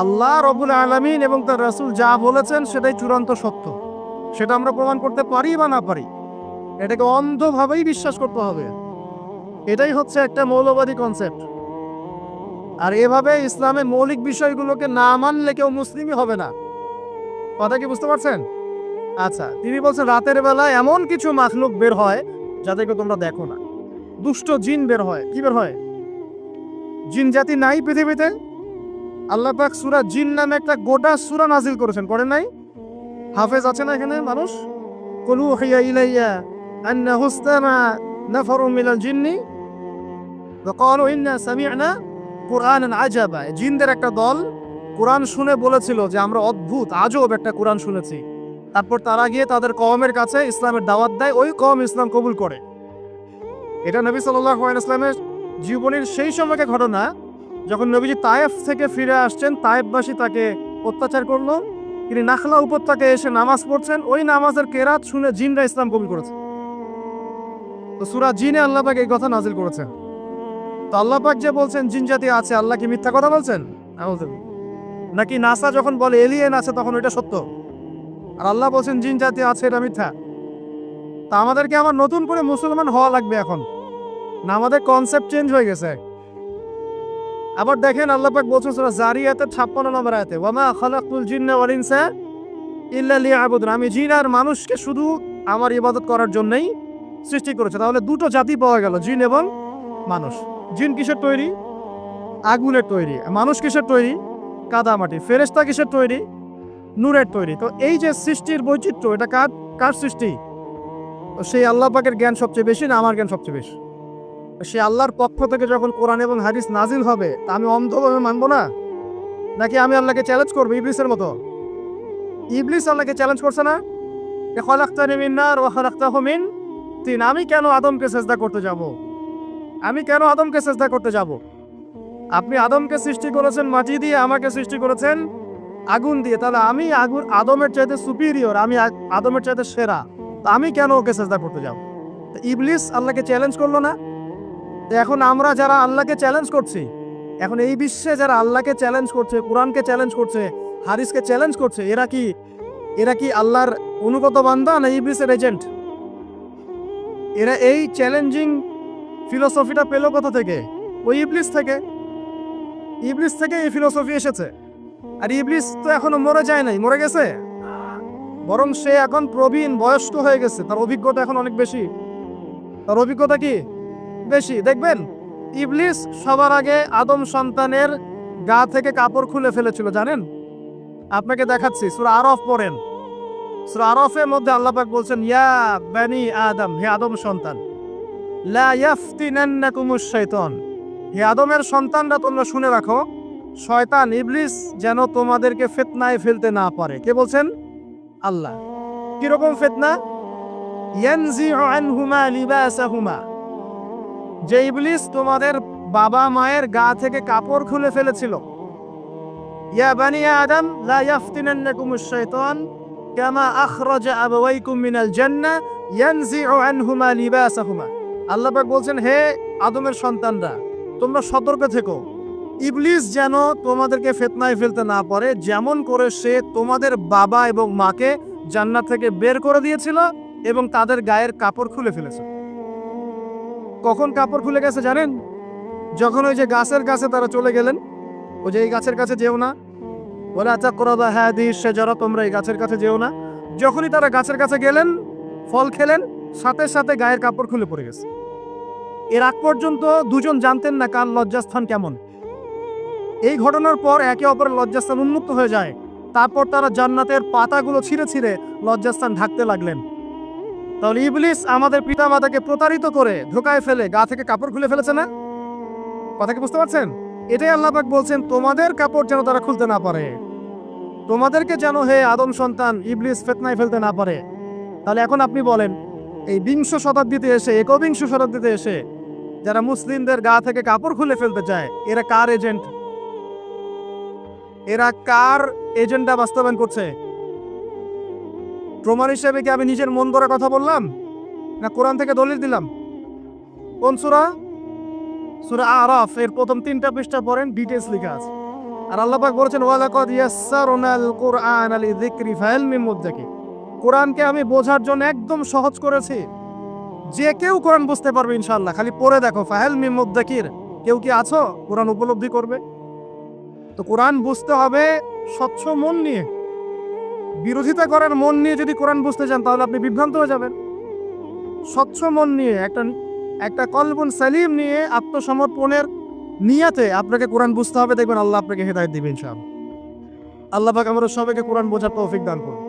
আল্লাহ রব্বুল আলামিন এবং তার রাসূল যা বলেছেন সেটাই চূড়ান্ত সত্য। সেটা আমরা প্রমাণ করতে পারি বা না পারি, এটাকে অন্ধভাবেই বিশ্বাস করতে হবে। এটাই হচ্ছে একটা মৌলবাদী কনসেপ্ট। আর এভাবে ইসলামের মৌলিক বিষয়গুলোকে না মানলে কেউ মুসলিমই হবে না। কথা কি বুঝতে পারছেন? আচ্ছা, তিনি বলছেন রাতের বেলা এমন কিছু মাখলুক বের হয় যাদেরকে তোমরা দেখো না। দুষ্ট জিন বের হয়। কি বের হয়? জিন জাতি নাই পৃথিবীতে? আল্লাহ পাক সূরা জিন নামে একটা গোটা সূরা নাজিল করেছেন, করেন নাই? হাফেজ আছে না এখানে মানুষ? কুল উহিয়া ইলাইয়া আন্নাহু ইসতামা নাফারুম মিনাল জিন্নি ওয়া ক্বালু ইন্না সামি'না কুরআনান আজাবা। জিনদের একটা দল কোরআন শুনে বলেছিল যে আমরা অদ্ভুত আজব একটা কোরআন শুনেছি। তারপর তারা গিয়ে তাদের কওমের কাছে ইসলামের দাওয়াত দেয়, ওই কওম ইসলাম কবুল করে। এটা নবী সাল্লাল্লাহু আলাইহি ওয়াসাল্লামের জীবনের সেই সময়কার ঘটনা, যখন নবীজি তায়েফ থেকে ফিরে আসছেন। তায়েফবাসী তাকে অত্যাচার করলো। তিনি নাখলা উপত্যকায় এসে নামাজ পড়ছেন, ওই নামাজের কেরাত শুনে জিনরা ইসলাম কবুল করেছে। তো সূরা জিনে আল্লাহ পাক এই কথা নাজিল করেছেন। তো আল্লাহ পাক যে বলছেন জিন জাতি আছে, আল্লাহ কি মিথ্যা কথা বলছেন? নাকি নাসা যখন বলে এলিয়েন আছে তখন ওইটা সত্য, আর আল্লাহ বলছেন জিন জাতি আছে এটা মিথ্যা? তা আমাদেরকে আমার নতুন করে মুসলমান হওয়া লাগবে এখন, না আমাদের কনসেপ্ট চেঞ্জ হয়ে গেছে? আবার দেখেন আল্লাহ পাক বলছেন সূরা জারিয়াতের 56 নম্বর আয়াতে, ওয়ামা খালাকতুল জিন্না ওয়াল ইনসা ইল্লা লিয়াবুদুন। আমি জিন আর মানুষকে শুধু আমার ইবাদত করার জন্যই সৃষ্টি করেছে। তাহলে দুটো জাতি পাওয়া গেল, জিন এবং মানুষ। জিন কিসের তৈরি? আগুনের তৈরি। মানুষ কিসের তৈরি? কাদামাটি। ফেরেশতা কিসের তৈরি? নূরের তৈরি। তো এই যে সৃষ্টির বৈচিত্র্য, এটা কার সৃষ্টি? তো সেই আল্লাহ পাকের জ্ঞান সবচেয়ে বেশি না আমার জ্ঞান সবচেয়ে বেশি? সে আল্লাহর পক্ষ থেকে যখন কোরআন এবং হাদিস নাজিল হবে, তা আমি অন্ধভাবে মানবো না? নাকি আমি আল্লাহকে চ্যালেঞ্জ করবো ইবলিসের মতো? ইবলিস আল্লাহকে চ্যালেঞ্জ করছে না, খালাকতানি মিন নার ওয়া খালাকতাহু মিন তিন। আমি কেন আদমকে সিজদা করতে যাব? আমি কেন আদমকে সিজদা করতে যাব? আপনি আদমকে সৃষ্টি করেছেন মাটি দিয়ে, আমাকে সৃষ্টি করেছেন আগুন দিয়ে। তাহলে আমি আদমের চাইতে সুপিরিয়র, আমি আদমের চাইতে সেরা। তা আমি কেন ওকে সিজদা করতে যাব? ইবলিস আল্লাহকে চ্যালেঞ্জ করলো না? তো এখন আমরা যারা আল্লাহকে চ্যালেঞ্জ করছি, এখন এই বিশ্বে যারা আল্লাহকে চ্যালেঞ্জ করছে, কোরআনকে চ্যালেঞ্জ করছে, হাদিসকে চ্যালেঞ্জ করছে, এরা কি আল্লাহর অনুগত বান্দা না ইবলিসের এজেন্ট? এরা এই চ্যালেঞ্জিং ফিলোসফিটা পেল কোথা থেকে? ওই ইবলিস থেকে। ইবলিস থেকে এই ফিলোসফি এসেছে। আর ইবলিস তো এখনো মরে যায় নাই, মরে গেছে, বরং সে এখন প্রবীণ বয়স্ক হয়ে গেছে। তার অভিজ্ঞতা এখন অনেক বেশি। তার অভিজ্ঞতা কি বেশি? দেখবেন ইবলিস সবার আগে আদম সন্তানের গা থেকে কাপড় খুলে ফেলেছিল, জানেন? আপনাকে দেখাচ্ছি, সূরা আরফ পড়েন। সূরা আরফের মধ্যে আল্লাহ পাক বলছেন, ইয়া বানি আদম, হে আদম সন্তান, লা ইয়াফতিনান্নাকুমুশ শাইতান, হে আদমের সন্তানরা তোমরা শুনে রাখো, শয়তান ইবলিস যেন তোমাদেরকে ফিতনায় ফেলতে না পারে। কে বলছেন? আল্লাহ। কিরকম ফিতনা? ইয়ানজিউ আনহুমা লিবাসাহুমা, যে ইবলিস তোমাদের বাবা মায়ের গা থেকে কাপড় খুলে ফেলেছিল। ইয়া বানি আদম লা ইয়াফতিনান্নাকুমুশ শাইতান কামা আখরাজা আবাওয়াইকুম মিনাল জান্নাহ ইয়ানজিউ আনহুমা লিবাসাহুমা। আল্লাহ পাক বলছেন, হে আদমের সন্তানরা, তোমরা সতর্ক থেকো, ইবলিস যেন তোমাদেরকে ফিতনায় ফেলতে না পারে, যেমন করে সে তোমাদের বাবা এবং মাকে জান্নাত থেকে বের করে দিয়েছিল এবং তাদের গায়ের কাপড় খুলে ফেলেছে। কখন কাপড় খুলে গেছে জানেন? যখন ওই যে গাছের কাছে তারা চলে গেলেন, ওই যে এই গাছের কাছে যেও না, ওয়ালা তাকরাবা হাদিহিশ শাজারা, তোমরা এই গাছের কাছে যেও না। যখনই তারা গাছের কাছে গেলেন, ফল খেলেন, সাথে সাথে গায়ের কাপড় খুলে পড়ে গেছে। এর আগ পর্যন্ত দুজন জানতেন না কার লজ্জাস্থান কেমন। এই ঘটনার পর একে অপরের লজ্জাস্থান উন্মুক্ত হয়ে যায়। তারপর তারা জান্নাতের পাতাগুলো ছিঁড়ে ছিঁড়ে লজ্জাস্থান ঢাকতে লাগলেন। তাহলে ইবলিস আমাদের পিতা মাতাকে প্রতারিত করে ধোকায় ফেলে গা থেকে কাপড় খুলে ফেলেছে না? কথা কি বুঝতে পারছেন? এটাই আল্লাহ পাক বলছেন, তোমাদের কাপড় যেন তারা খুলতে না পারে, তোমাদেরকে যেন হে আদম সন্তান ইবলিস ফিতনায় ফেলতে না পারে। তাহলে এখন আপনি বলেন, এই বিংশ শতাব্দীতে এসে, একবিংশ শতাব্দীতে এসে যারা মুসলিমদের গা থেকে কাপড় খুলে ফেলতে চায়, এরা কার এজেন্ট? এরা কার এজেন্ডা বাস্তবায়ন করছে? প্রমাণ হিসেবে কি আমি নিজের মন গড়া কথা বললাম, না কোরআন থেকে দলিল দিলাম? কোন সূরা? সূরা আরাফ এর প্রথম 3টা পৃষ্ঠা পড়েন, ডিটেইলস লেখা আছে। আর আল্লাহ পাক বলেছেন ওয়ালাকাদ ইয়াসসারনাল কুরআনা লিযিকরি ফাহাল মিন মুদ্দাকির, কোরআনকে আমি বোঝার জন্য একদম সহজ করেছি, যে কেউ কোরআন বুঝতে পারবে ইনশাআল্লাহ, খালি পড়ে দেখো। ফাহাল মিন মুদ্দাকির, কেউ কি আছো কোরআন উপলব্ধি করবে? তো কোরআন বুঝতে হবে স্বচ্ছ মন নিয়ে। বিরোধিতা করার মন নিয়ে যদি কোরআন বুঝতে চান তাহলে আপনি বিভ্রান্ত হয়ে যাবেন। স্বচ্ছ মন নিয়ে, একটা কলবুন সালিম নিয়ে, আত্মসমর্পণের নিয়াতে আপনাকে কোরআন বুঝতে হবে। দেখবেন আল্লাহ আপনাকে হেদায়েত দিবেন ইনশাআল্লাহ। আল্লাহ পাক আমাদের সবাইকে কোরআন বোঝার তৌফিক দান করুন।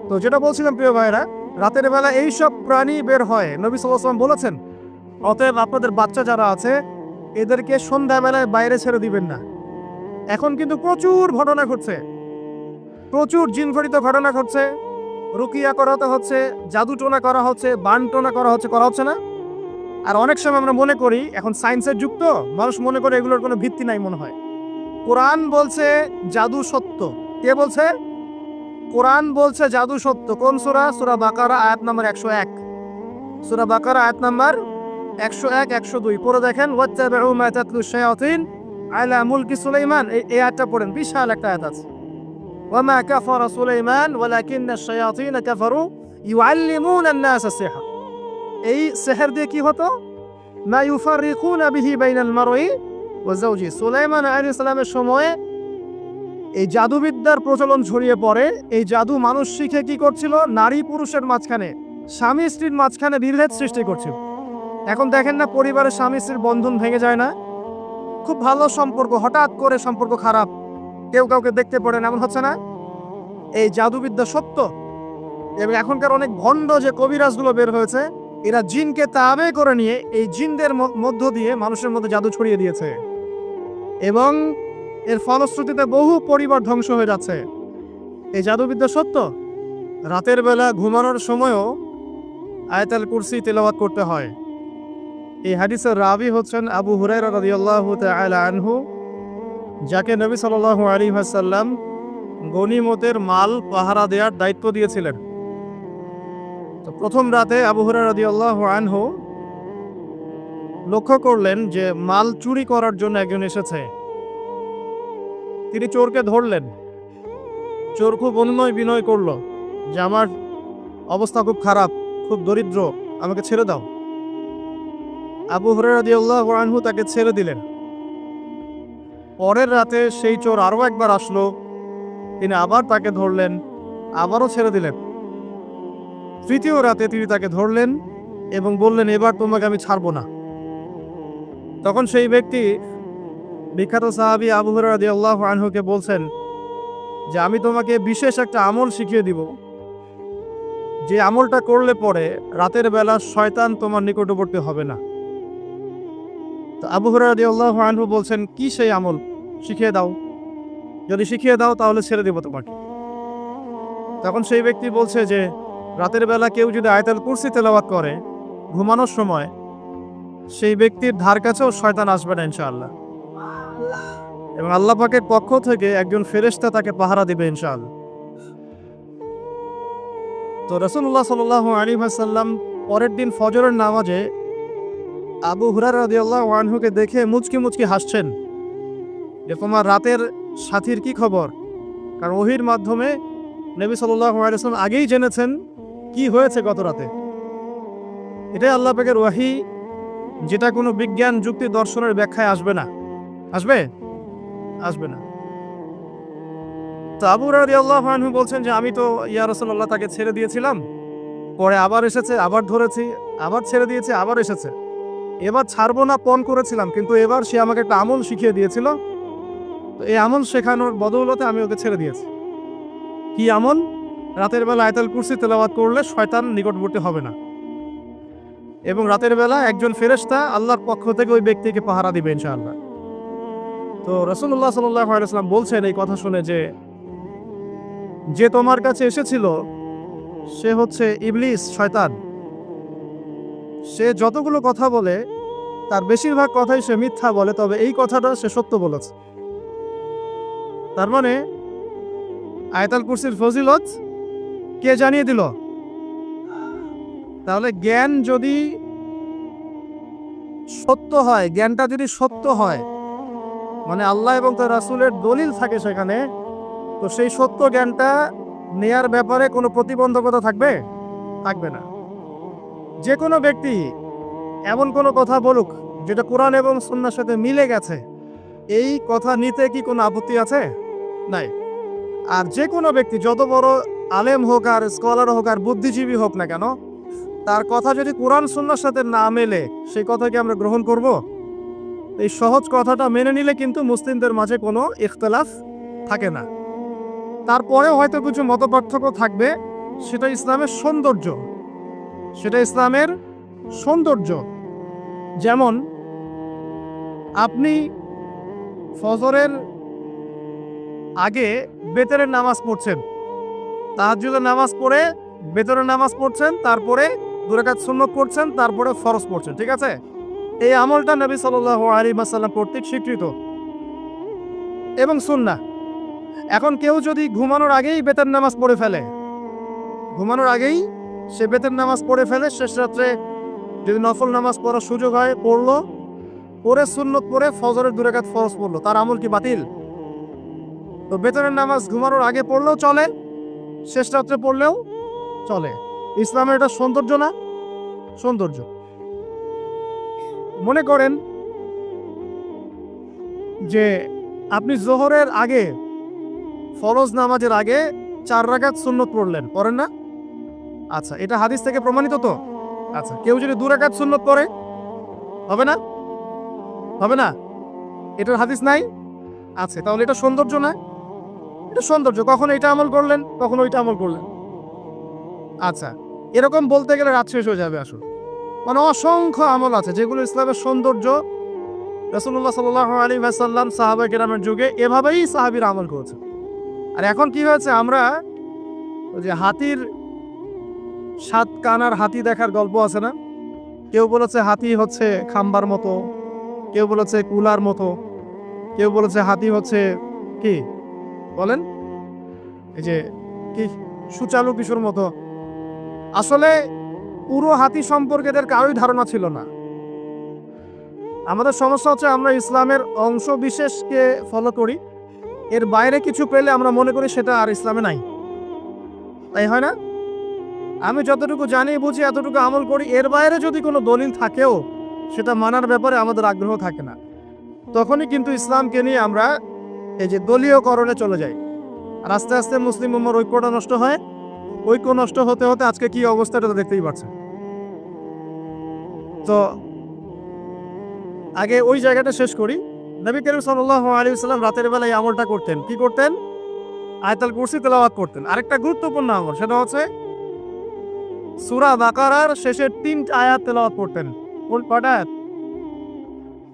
তো যেটা বলছিলাম প্রিয় ভাইরা, রাতের বেলা এইসব প্রাণী বের হয়, নবী সাল্লাল্লাহু আলাইহি ওয়াসাল্লাম বলেছেন, অতএব আপনাদের বাচ্চা যারা আছে এদেরকে সন্ধ্যাবেলায় বাইরে ছেড়ে দিবেন না। এখন কিন্তু প্রচুর ঘটনা ঘটছে, প্রচুর জিনঘটিত ঘটনা ঘটছে, রুকিয়া করাতে হচ্ছে, জাদু টোনা করা হচ্ছে, বান টোনা করা হচ্ছে না? আর অনেক সময় আমরা মনে করি, এখন সায়েন্সের যুগ তো, মানুষ মনে করে এগুলোর কোনো ভিত্তি নাই মনে হয়। কোরআন বলছে জাদু সত্য। কে বলছে? কোরআন বলছে জাদু সত্য। কোন সূরা? সূরা বাকারা আয়াত নাম্বার 101। সূরা বাকারা আয়াত নাম্বার 101, 102 পড়ে দেখেন। ওয়াত্তাবিউ মা তাতলু শায়াতিন আলা মুলকি সুলাইমান, এই আয়াতটা পড়েন, বিশাল একটা আয়াত আছে। ওয়ামা কাফারা সুলাইমান ওয়ালাকিন্নাশ শায়াতিন কাফারু ইউআল্লিমুনা আন-নাস আস-সিহর। এই সিহর দিয়ে কি হতো? মা ইউফাররিকুনা বিহি বাইনাল মারই ওয়া যাওজি। সুলাইমান আলাইহিস সালামের সময়ে এই জাদুবিদ্যার প্রচলন ছড়িয়ে পড়ে। এই জাদু মানুষ শিখে কি করছিল? নারী পুরুষের মাঝখানে, স্বামী স্ত্রীর মাঝখানে বিভেদ সৃষ্টি করছিল। এখন দেখেন না, পরিবারের স্বামী স্ত্রীর বন্ধন ভেঙে যায় না? খুব ভালো সম্পর্ক, হঠাৎ করে সম্পর্ক খারাপ, কেউ কাউকে দেখতে পড়ে না, এমন হচ্ছে না? এই জাদুবিদ্যা সত্য। এবং এখনকার অনেক ভণ্ড যে কবিরাজগুলো বের হয়েছে, এরা জিনকে তাবে করে নিয়ে এই জিনদের মধ্য দিয়ে মানুষের মধ্যে জাদু ছড়িয়ে দিয়েছে, এবং এর ফলশ্রুতিতে বহু পরিবার ধ্বংস হয়ে যাচ্ছে। এই জাদুবিদ্যা সত্য। রাতের বেলা ঘুমানোর সময়ও আয়াতুল কুরসি তেলাওয়াত করতে হয়। এই হাদিসের রাবি হচ্ছেন আবু হুরায়রা রাদিয়াল্লাহু তাআলা আনহু, যাকে নবী সাল্লাল্লাহু আলাইহি ওয়াসাল্লাম গনিমতের মাল পাহারা দেওয়ার দায়িত্ব দিয়েছিলেন। তো প্রথম রাতে আবু হুরায়রা রাদিয়াল্লাহু আনহু লক্ষ্য করলেন যে মাল চুরি করার জন্য একজন এসেছে। তিনি চোরকে ধরলেন। চোর খুব অনুনয় বিনয় করলো যে আমার অবস্থা খুব খারাপ, খুব দরিদ্র, আমাকে ছেড়ে দাও। আবু হুরায়রা রাদিয়াল্লাহু আনহু তাকে ছেড়ে দিলেন। পরের রাতে সেই চোর আরও একবার আসলো, তিনি আবার তাকে ধরলেন, আবারও ছেড়ে দিলেন। তৃতীয় রাতে তিনি তাকে ধরলেন এবং বললেন, এবার তোমাকে আমি ছাড়বো না। তখন সেই ব্যক্তি, বিখ্যাত সাহাবী আবু হুরায়রা রাদিয়াল্লাহু আনহুকে বলছেন যে আমি তোমাকে বিশেষ একটা আমল শিখিয়ে দিব, যে আমলটা করলে পরে রাতের বেলা শয়তান তোমার নিকটবর্তী হবে না। তো আবু হুরায়রা রাদিয়াল্লাহু আনহু বলছেন, কি সেই আমল? শিখিয়ে দাও, যদি শিখিয়ে দাও তাহলে ছেড়ে দেব তোমাকে। তখন সেই ব্যক্তি বলছে যে রাতের বেলা কেউ যদি আয়াতুল কুরসি তেলাওয়াত করে ঘুমানোর সময়, সেই ব্যক্তির ধার কাছেও শয়তান আসবে না ইনশাআল্লাহ, এবং আল্লাহ পাকের পক্ষ থেকে একজন ফেরেশতা তাকে পাহারা দিবে ইনশাআল্লাহ। তো রাসূলুল্লাহ সাল্লাল্লাহু আলাইহি ওয়াসাল্লাম পরের দিন ফজরের নামাজে আবু হুরায়রা রাদিয়াল্লাহু আনহুকে দেখে মুচকি মুচকি হাসছেন যে তোমার রাতের সাথীর কি খবর? কারণ ওহীর মাধ্যমে নবী সাল্লাল্লাহু আলাইহি ওয়াসাল্লাম আগেই জেনেছেন কি হয়েছে গত রাতে। এটাই আল্লাহ পাকের ওয়াহী, যেটা কোনো বিজ্ঞান যুক্তি দর্শনের ব্যাখ্যায় আসবে না। আসবে না। তো আবু হুরায়রা রাদিয়াল্লাহু আনহু বলছেন যে আমি তো ইয়া রাসূলুল্লাহ তাকে ছেড়ে দিয়েছিলাম, পরে আবার এসেছে, আবার ধরেছি, আবার ছেড়ে দিয়েছে, আবার এসেছে। এবার ছাড়বো না পণ করেছিলাম, কিন্তু এবার সে আমাকে একটা আমল শিখিয়ে দিয়েছিল। তো এই আমল শেখানোর বদৌলতে আমি ওকে ছেড়ে দিয়েছি। কি আমল? রাতের বেলা আয়াতুল কুরসি তেলাওয়াত করলে শয়তান নিকটবর্তী হবে না, এবং রাতের বেলা একজন ফেরেশতা আল্লাহর পক্ষ থেকে ওই ব্যক্তিকে পাহারা দিবে ইনশাআল্লাহ। তো রাসূলুল্লাহ সাল্লাল্লাহু আলাইহি ওয়াসাল্লাম বলছেন এই কথা শুনে যে তোমার কাছে এসেছিল সে হচ্ছে ইবলিস, শয়তান। সে যতগুলো কথা বলে তার বেশিরভাগ কথাই সে মিথ্যা বলে, তবে এই কথাটা সে সত্য বলেছে। তার মানে আয়াতুল কুরসির ফজিলত কে জানিয়ে দিল? তাহলে জ্ঞান যদি সত্য হয়, জ্ঞানটা যদি সত্য হয়, মানে আল্লাহ এবং তার রাসূলের দলিল থাকে সেখানে, তো সেই সত্য জ্ঞানটা নেয়ার ব্যাপারে কোনো প্রতিবন্ধকতা থাকবে? থাকবে না। যে কোনো ব্যক্তি এমন কোনো কথা বলুক যেটা কোরআন এবং সুন্নাহর সাথে মিলে গেছে, এই কথা নিতে কি কোনো আপত্তি আছে? নাই। আর যে কোনো ব্যক্তি যত বড় আলেম হোক আর স্কলার হোক আর বুদ্ধিজীবী হোক না কেন, তার কথা যদি কোরআন সুন্নাহর সাথে না মেলে সেই কথা কি আমরা গ্রহণ করব? এই সহজ কথাটা মেনে নিলে কিন্তু মুসলিমদের মাঝে কোনো ইখতিলাফ থাকে না। তারপরেও হয়তো কিছু মতপার্থক্য থাকবে, সেটা ইসলামের সৌন্দর্য, সেটা ইসলামের সৌন্দর্য। যেমন আপনি ফজরের আগে বেতরের নামাজ পড়ছেন, তাহাজ্জুদের নামাজ পড়ে বেতরের নামাজ পড়ছেন, তারপরে 2 রাকাত সুন্নত পড়ছেন, তারপরে ফরজ পড়ছেন, ঠিক আছে? এই আমলটা নবী সাল্লাল্লাহু আলাইহি ওয়াসাল্লাম কর্তৃক স্বীকৃত এবং সুন্নাহ। এখন কেউ যদি ঘুমানোর আগেই বেতের নামাজ পড়ে ফেলে, ঘুমানোর আগেই সে বেতের নামাজ পড়ে ফেলে, শেষ রাত্রে যদি নফল নামাজ পড়ার সুযোগ হয় পড়লো, পরে সুন্নত পড়ে ফজরের 2 রাকাত ফরজ পড়লো, তার আমল কি বাতিল? তো বেতনের নামাজ ঘুমানোর আগে পড়লেও চলে, শেষ রাত্রে পড়লেও চলে। ইসলামের এটা সৌন্দর্য না? সৌন্দর্য। মনে করেন যে আপনি জোহরের আগে, ফরজ নামাজের আগে 4 রাকাত সুন্নত পড়লেন, পড়েন না? আচ্ছা, এটা হাদিস থেকে প্রমাণিত তো? আচ্ছা, কেউ যদি 2 রাকাত সুন্নত পড়ে হবে না? হবে না? এটার হাদিস নাই? আচ্ছা, তাহলে এটা সৌন্দর্য না? এটা সৌন্দর্য। কখন এটা আমল করলেন, কখন ওইটা আমল করলেন। আচ্ছা, এরকম বলতে গেলে রাত শেষ হয়ে যাবে আসলে। মানে অসংখ্য আমল আছে যেগুলো ইসলামের সৌন্দর্য। রাসূলুল্লাহ সাল্লাল্লাহু আলাইহি ওয়াসাল্লাম সাহাবায়ে কেরামের যুগে এভাবেই সাহাবীরা আমল করেছে। আর এখন কি হয়েছে, আমরা ওই যে হাতির 7 কানার হাতি দেখার গল্প আছে না? কেউ বলেছে হাতি হচ্ছে খাম্বার মতো, কেউ বলেছে কুলার মতো, কেউ বলেছে হাতি হচ্ছে কি বলেন, এই যে কি সুচালু কিশোর মতো। আসলে পুরো হাতি সম্পর্কে এদের কারোই ধারণা ছিল না। আমাদের সমস্যা হচ্ছে আমরা ইসলামের অংশ বিশেষকে ফলো করি, এর বাইরে কিছু পেলে আমরা মনে করি সেটা আর ইসলামে নাই। তাই হয় না? আমি যতটুকু জানি বুঝি এতটুকু আমল করি, এর বাইরে যদি কোনো দলিল থাকেও সেটা মানার ব্যাপারে আমাদের আগ্রহ থাকে না। তখনই কিন্তু ইসলামকে নিয়ে আমরা এই যে দলীয়করণে চলে যাই, আর আস্তে আস্তে মুসলিম উম্মার ঐক্যটা নষ্ট হয়। ঐক্য নষ্ট হতে হতে আজকে কি অবস্থাটা তো দেখতেই পাচ্ছেন। তো আগে ওই জায়গাটা শেষ করি। নবী করিম সাল্লাল্লাহু আলাইহি ওয়াসাল্লাম রাতের বেলা এই আমলটা করতেন। কি করতেন? আয়াতুল কুরসি তেলাওয়াত করতেন। আরেকটা গুরুত্বপূর্ণ আমল, সেটা হচ্ছে সূরা বাকারার শেষের 3টা আয়াত তেলাওয়াত করতেন। কয়টা আয়াত?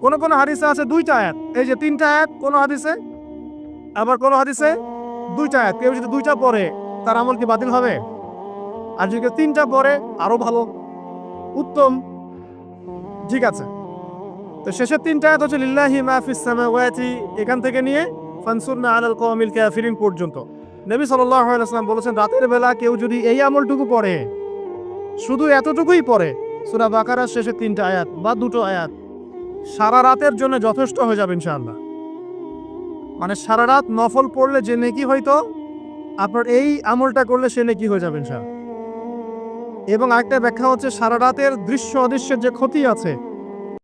কোন কোন হাদিসে আছে 2টা আয়াত। এই যে 3টা আয়াত কোন হাদিসে, আবার কোন হাদিসে 2টা আয়াত। কেউ যদি 2টা পড়ে তার আমল কি বাতিল হবে? আর যদি 3টা পড়ে আরো ভালো, উত্তম। ঠিক আছে, তো শেষের 3টা আয়াত হচ্ছে লিল্লাহি মা ফিস সামাওয়াতি, এখান থেকে নিয়ে ফানসুরনা আলাল কওমিল কাফিরিন পর্যন্ত। নবী সাল্লাল্লাহু আলাইহি ওয়াসাল্লাম বলেছেন রাতের বেলা কেউ যদি এই আমলটুকু পড়ে, শুধু এতটুকুই পড়ে, সূরা বাকারার শেষের 3টা আয়াত বা 2টো আয়াত, সারা রাতের জন্য যথেষ্ট হয়ে যাবে ইনশাআল্লাহ। মানে সারা রাত নফল পড়লে যে নেকি হয়তো, আপনার এই আমলটা করলে সে নেকি হয়ে যাবে ইনশাআল্লাহ। এবং আরেকটা ব্যাখ্যা হচ্ছে সারা রাতের দৃশ্য অদৃশ্যের যে ক্ষতি আছে